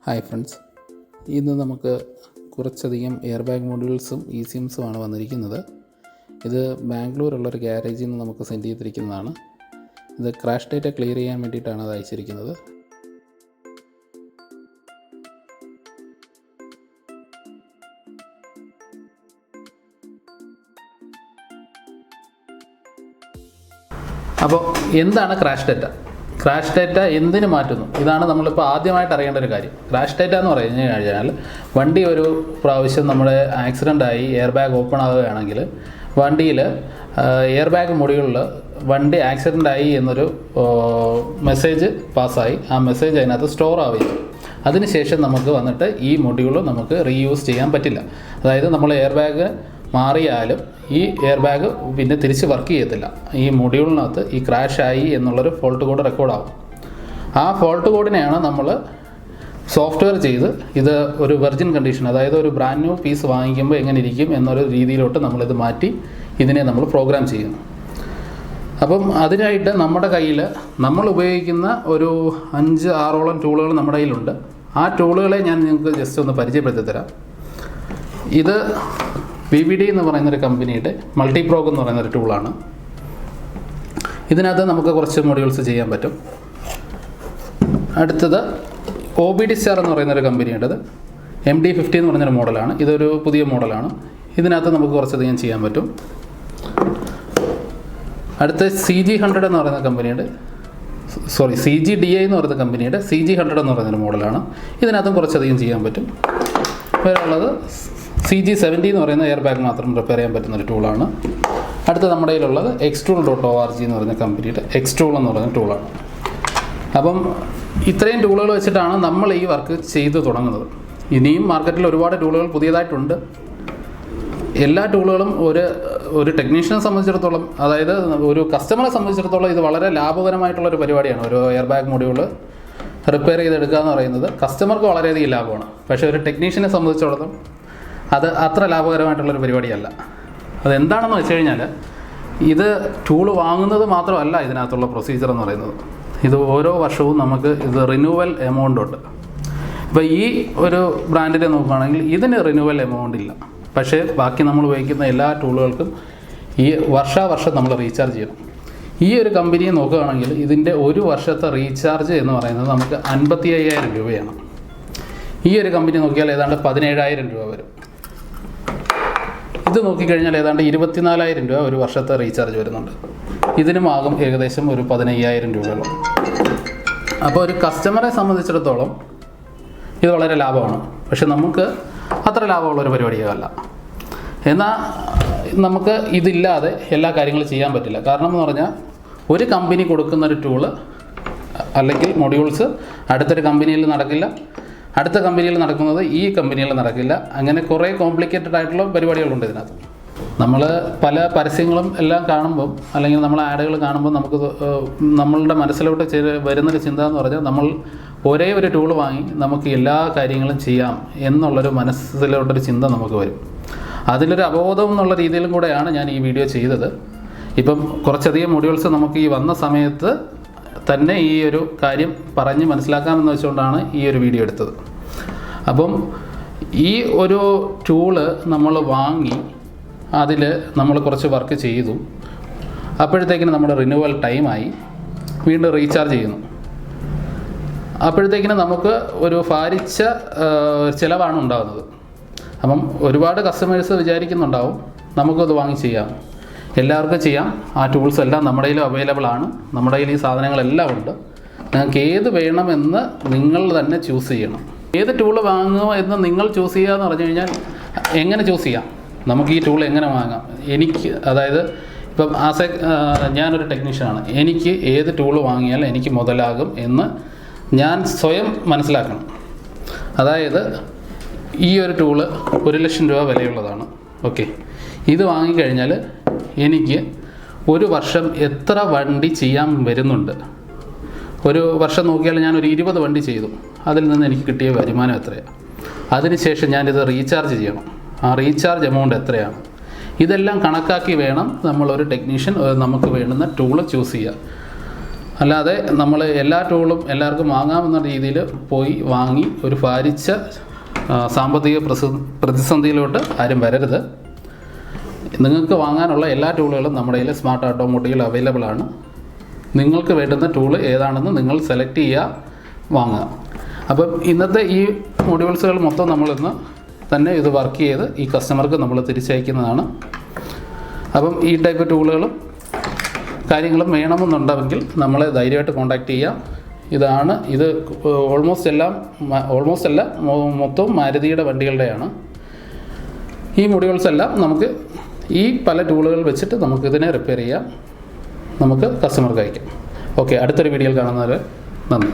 Hi friends, ഇന്ന് നമുക്ക് കുറച്ചധികം എയർ ബാഗ് മൊഡ്യൂൾസും ECMസുമാണ് വന്നിരിക്കുന്നത്. ഇത് ബാംഗ്ലൂരുള്ളൊരു ഗ്യാരേജിൽ നിന്ന് നമുക്ക് സെൻഡ് ചെയ്തിരിക്കുന്നതാണ്. ഇത് ക്രാഷ് ഡേറ്റ ക്ലിയർ ചെയ്യാൻ വേണ്ടിയിട്ടാണ് അത് അയച്ചിരിക്കുന്നത്. അപ്പോൾ എന്താണ് ക്രാഷ് ഡേറ്റ? ക്രാഷ് ഡേറ്റ എന്തിനു മാറ്റുന്നു? ഇതാണ് നമ്മളിപ്പോൾ ആദ്യമായിട്ട് അറിയേണ്ട ഒരു കാര്യം. ക്രാഷ് ഡേറ്റ എന്ന് പറഞ്ഞു കഴിഞ്ഞാൽ വണ്ടി ഒരു പ്രാവശ്യം നമ്മുടെ ആക്സിഡൻ്റായി എയർ ബാഗ് ഓപ്പൺ ആവുകയാണെങ്കിൽ വണ്ടിയിൽ എയർ ബാഗ് മൊഡ്യൂളിൽ വണ്ടി ആക്സിഡൻ്റായി എന്നൊരു മെസ്സേജ് പാസ്സായി. ആ മെസ്സേജ് അതിനകത്ത് സ്റ്റോർ ആവുകയും അതിനുശേഷം നമുക്ക് വന്നിട്ട് ഈ മൊഡ്യൂൾ നമുക്ക് റീയൂസ് ചെയ്യാൻ പറ്റില്ല. അതായത് നമ്മൾ എയർ ബാഗ് മാറിയാലും ഈ എയർ ബാഗ് പിന്നെ തിരിച്ച് വർക്ക് ചെയ്യത്തില്ല. ഈ മൊഡ്യൂളിനകത്ത് ഈ ക്രാഷായി എന്നുള്ളൊരു ഫോൾട്ട് കോഡ് റെക്കോർഡാവും. ആ ഫോൾട്ട് കോഡിനെയാണ് നമ്മൾ സോഫ്റ്റ്വെയർ ചെയ്ത് ഇത് ഒരു വെർജിൻ കണ്ടീഷൻ, അതായത് ഒരു ബ്രാൻഡ് ന്യൂ പീസ് വാങ്ങിക്കുമ്പോൾ എങ്ങനെ ഇരിക്കും എന്നൊരു രീതിയിലോട്ട് നമ്മളിത് മാറ്റി ഇതിനെ നമ്മൾ പ്രോഗ്രാം ചെയ്യുന്നു. അപ്പം അതിനായിട്ട് നമ്മുടെ കയ്യിൽ നമ്മൾ ഉപയോഗിക്കുന്ന ഒരു 5-6ഓളം ടൂളുകൾ നമ്മുടെ കയ്യിലുണ്ട്. ആ ടൂളുകളെ ഞാൻ നിങ്ങൾക്ക് ജസ്റ്റ് ഒന്ന് പരിചയപ്പെടുത്തി തരാം. ഇത് VVD എന്ന് പറയുന്നൊരു കമ്പനിയുടെ മൾട്ടിപ്രോഗ് എന്ന് പറയുന്നൊരു ടൂളാണ്. ഇതിനകത്ത് നമുക്ക് കുറച്ച് മൊഡ്യൂൾസ് ചെയ്യാൻ പറ്റും. അടുത്തത് OBD സ്റ്റാർ എന്ന് പറയുന്നൊരു കമ്പനിയുടേത് MD50 എന്ന് പറഞ്ഞൊരു മോഡലാണ്. ഇതൊരു പുതിയ മോഡലാണ്. ഇതിനകത്ത് നമുക്ക് കുറച്ചധികം ചെയ്യാൻ പറ്റും. അടുത്ത CG100 എന്ന് പറയുന്ന കമ്പനിയുടെ CGDI എന്ന് പറയുന്ന കമ്പനിയുടെ CG100 എന്ന് പറയുന്നൊരു മോഡലാണ്. ഇതിനകത്തും കുറച്ചധികം ചെയ്യാൻ പറ്റും. വേറെ ഉള്ളത് CG70 എന്ന് പറയുന്ന എയർ ബാഗ് മാത്രം റിപ്പയർ ചെയ്യാൻ പറ്റുന്നൊരു ടൂളാണ്. അടുത്ത നമ്മുടെ കയ്യിലുള്ളത് xtool.org എന്ന് പറയുന്ന കമ്പനിയുടെ xtool എന്ന് പറയുന്ന ടൂളാണ്. അപ്പം ഇത്രയും ടൂളുകൾ വെച്ചിട്ടാണ് നമ്മൾ ഈ വർക്ക് ചെയ്ത് തുടങ്ങുന്നത്. ഇനിയും മാർക്കറ്റിൽ ഒരുപാട് ടൂളുകൾ പുതിയതായിട്ടുണ്ട്. എല്ലാ ടൂളുകളും ഒരു ടെക്നീഷ്യനെ സംബന്ധിച്ചിടത്തോളം, അതായത് ഒരു കസ്റ്റമറെ സംബന്ധിച്ചിടത്തോളം ഇത് വളരെ ലാഭകരമായിട്ടുള്ളൊരു പരിപാടിയാണ്. ഒരു എയർ ബാഗ് മൊഡ്യൂൾ റിപ്പയർ ചെയ്തെടുക്കുക എന്ന് പറയുന്നത് കസ്റ്റമർക്ക് വളരെയധികം ലാഭമാണ്. പക്ഷേ ഒരു ടെക്നീഷ്യനെ സംബന്ധിച്ചിടത്തോളം അത് അത്ര ലാഭകരമായിട്ടുള്ളൊരു പരിപാടിയല്ല. അതെന്താണെന്ന് വെച്ച് കഴിഞ്ഞാൽ ഇത് ടൂള് വാങ്ങുന്നത് മാത്രമല്ല ഇതിനകത്തുള്ള പ്രൊസീജിയർ എന്ന് പറയുന്നത്. ഇത് ഓരോ വർഷവും നമുക്ക് ഇത് റിന്യൂവൽ എമൗണ്ട് ഉണ്ട്. ഇപ്പോൾ ഈ ഒരു ബ്രാൻഡിനെ നോക്കുകയാണെങ്കിൽ ഇതിന് റിന്യൂവൽ എമൗണ്ട് ഇല്ല. പക്ഷേ ബാക്കി നമ്മൾ ഉപയോഗിക്കുന്ന എല്ലാ ടൂളുകൾക്കും ഈ വർഷാവർഷം നമ്മൾ റീചാർജ് ചെയ്യണം. ഈ ഒരു കമ്പനിയെ നോക്കുകയാണെങ്കിൽ ഇതിൻ്റെ ഒരു വർഷത്തെ റീചാർജ് എന്ന് പറയുന്നത് നമുക്ക് 55,000 രൂപയാണ്. ഈ ഒരു കമ്പനി നോക്കിയാൽ ഏതാണ്ട് 17,000 രൂപ വരും. ഇത് നോക്കിക്കഴിഞ്ഞാൽ ഏതാണ്ട് 24,000 രൂപ ഒരു വർഷത്തെ റീചാർജ് വരുന്നുണ്ട്. ഇതിനുമാകും ഏകദേശം ഒരു 15,000 രൂപയോളം. അപ്പോൾ ഒരു കസ്റ്റമറെ സംബന്ധിച്ചിടത്തോളം ഇത് വളരെ ലാഭമാണ്. പക്ഷെ നമുക്ക് അത്ര ലാഭമുള്ളൊരു പരിപാടിയല്ല. എന്നാൽ നമുക്ക് ഇതില്ലാതെ എല്ലാ കാര്യങ്ങളും ചെയ്യാൻ പറ്റില്ല. കാരണം എന്ന് പറഞ്ഞാൽ ഒരു കമ്പനി കൊടുക്കുന്നൊരു ടൂള് അല്ലെങ്കിൽ മൊഡ്യൂൾസ് അടുത്തൊരു കമ്പനിയിൽ നടക്കില്ല, അടുത്ത കമ്പനിയിൽ നടക്കുന്നത് ഈ കമ്പനിയിൽ നടക്കില്ല. അങ്ങനെ കുറേ കോംപ്ലിക്കേറ്റഡ് ആയിട്ടുള്ള പരിപാടികളുണ്ട് ഇതിനകത്ത്. നമ്മൾ പല പരസ്യങ്ങളും എല്ലാം കാണുമ്പം, അല്ലെങ്കിൽ നമ്മൾ ആഡുകൾ കാണുമ്പോൾ നമുക്ക് നമ്മളുടെ മനസ്സിലോട്ട് വരുന്നൊരു ചിന്ത എന്ന് പറഞ്ഞാൽ നമ്മൾ ഒരേ ഒരു ടൂൾ വാങ്ങി നമുക്ക് എല്ലാ കാര്യങ്ങളും ചെയ്യാം എന്നുള്ളൊരു മനസ്സിലോട്ടൊരു ചിന്ത നമുക്ക് വരും. അതിലൊരു അബോധം എന്നുള്ള രീതിയിലും കൂടെയാണ് ഞാൻ ഈ വീഡിയോ ചെയ്തത്. ഇപ്പം കുറച്ചധികം മൊഡ്യൂൾസ് നമുക്ക് ഈ വന്ന സമയത്ത് തന്നെ ഈ ഒരു കാര്യം പറഞ്ഞ് മനസ്സിലാക്കാമെന്ന് വെച്ചുകൊണ്ടാണ് ഈ ഒരു വീഡിയോ എടുത്തത്. അപ്പം ഈ ഒരു ടൂള് നമ്മൾ വാങ്ങി അതിൽ നമ്മൾ കുറച്ച് വർക്ക് ചെയ്തു. അപ്പോഴത്തേക്കിന് നമ്മുടെ റിന്യൂവൽ ടൈമായി, വീണ്ടും റീചാർജ് ചെയ്യുന്നു. അപ്പോഴത്തേക്കിന് നമുക്ക് ഒരു ഭാരിച്ച ചിലവാണ് ഉണ്ടാകുന്നത്. അപ്പം ഒരുപാട് കസ്റ്റമേഴ്സ് വിചാരിക്കുന്നുണ്ടാവും നമുക്കത് വാങ്ങി ചെയ്യാം, എല്ലാവർക്കും ചെയ്യാം. ആ ടൂൾസ് എല്ലാം നമ്മുടെ കയ്യിൽ അവൈലബിൾ ആണ്. നമ്മുടെ കയ്യിൽ ഈ സാധനങ്ങളെല്ലാം ഉണ്ട്. നിങ്ങൾക്ക് ഏത് വേണമെന്ന് നിങ്ങൾ തന്നെ ചൂസ് ചെയ്യണം. ഏത് ടൂള് വാങ്ങുമോ എന്ന് നിങ്ങൾ ചൂസ് ചെയ്യുക എന്ന് പറഞ്ഞു കഴിഞ്ഞാൽ എങ്ങനെ ചൂസ് ചെയ്യാം? നമുക്ക് ഈ ടൂൾ എങ്ങനെ വാങ്ങാം? എനിക്ക്, അതായത് ഇപ്പം ഞാനൊരു ടെക്നീഷ്യനാണ്. എനിക്ക് ഏത് ടൂള് വാങ്ങിയാൽ എനിക്ക് മുതലാകും എന്ന് ഞാൻ സ്വയം മനസ്സിലാക്കണം. അതായത് ഈ ഒരു ടൂള് 1,00,000 രൂപ വിലയുള്ളതാണ്. ഓക്കെ, ഇത് വാങ്ങിക്കഴിഞ്ഞാൽ എനിക്ക് ഒരു വർഷം എത്ര വണ്ടി ചെയ്യാൻ വരുന്നുണ്ട്? ഒരു വർഷം നോക്കിയാൽ ഞാൻ ഒരു 20 വണ്ടി ചെയ്തു. അതിൽ നിന്ന് എനിക്ക് കിട്ടിയ വരുമാനം എത്രയാണ്? അതിനുശേഷം ഞാനിത് റീചാർജ് ചെയ്യണം. ആ റീചാർജ് എമൗണ്ട് എത്രയാണ്? ഇതെല്ലാം കണക്കാക്കി വേണം നമ്മളൊരു ടെക്നീഷ്യൻ നമുക്ക് വേണ്ടുന്ന ടൂള് ചൂസ് ചെയ്യുക. അല്ലാതെ നമ്മൾ എല്ലാ ടൂളും എല്ലാവർക്കും വാങ്ങാമെന്ന രീതിയിൽ പോയി വാങ്ങി ഒരു ഭാരിച്ച സാമ്പത്തിക പ്രതിസന്ധിയിലോട്ട് ആരും വരരുത്. നിങ്ങൾക്ക് വാങ്ങാനുള്ള എല്ലാ ടൂളുകളും നമ്മുടെ കയ്യിൽ സ്മാർട്ട് ഓട്ടോമോട്ടീവിൽ അവൈലബിൾ ആണ്. നിങ്ങൾക്ക് വേണ്ടുന്ന ടൂള് ഏതാണെന്ന് നിങ്ങൾ സെലക്ട് ചെയ്യുക, വാങ്ങുക. അപ്പം ഇന്നത്തെ ഈ മൊഡ്യൂൾസുകൾ മൊത്തം നമ്മളിന്ന് തന്നെ ഇത് വർക്ക് ചെയ്ത് ഈ കസ്റ്റമർക്ക് നമ്മൾ തിരിച്ചയക്കുന്നതാണ്. അപ്പം ഈ ടൈപ്പ് ടൂളുകളും കാര്യങ്ങളും വേണമെന്നുണ്ടെങ്കിൽ നമ്മളെ ധൈര്യമായിട്ട് കോൺടാക്റ്റ് ചെയ്യാം. ഇത് ഓൾമോസ്റ്റ് അല്ല മൊത്തം മാരുതിയുടെ വണ്ടികളുടെയാണ്. ഈ മൊഡ്യൂൾസ് എല്ലാം നമുക്ക് ഈ പല ടൂളുകൾ വെച്ചിട്ട് നമുക്കിതിനെ റിപ്പയർ ചെയ്യാം, നമുക്ക് കസ്റ്റമർക്ക് അയക്കാം. ഓക്കെ, അടുത്തൊരു വീഡിയോയിൽ കാണുന്നവരെ നന്ദി.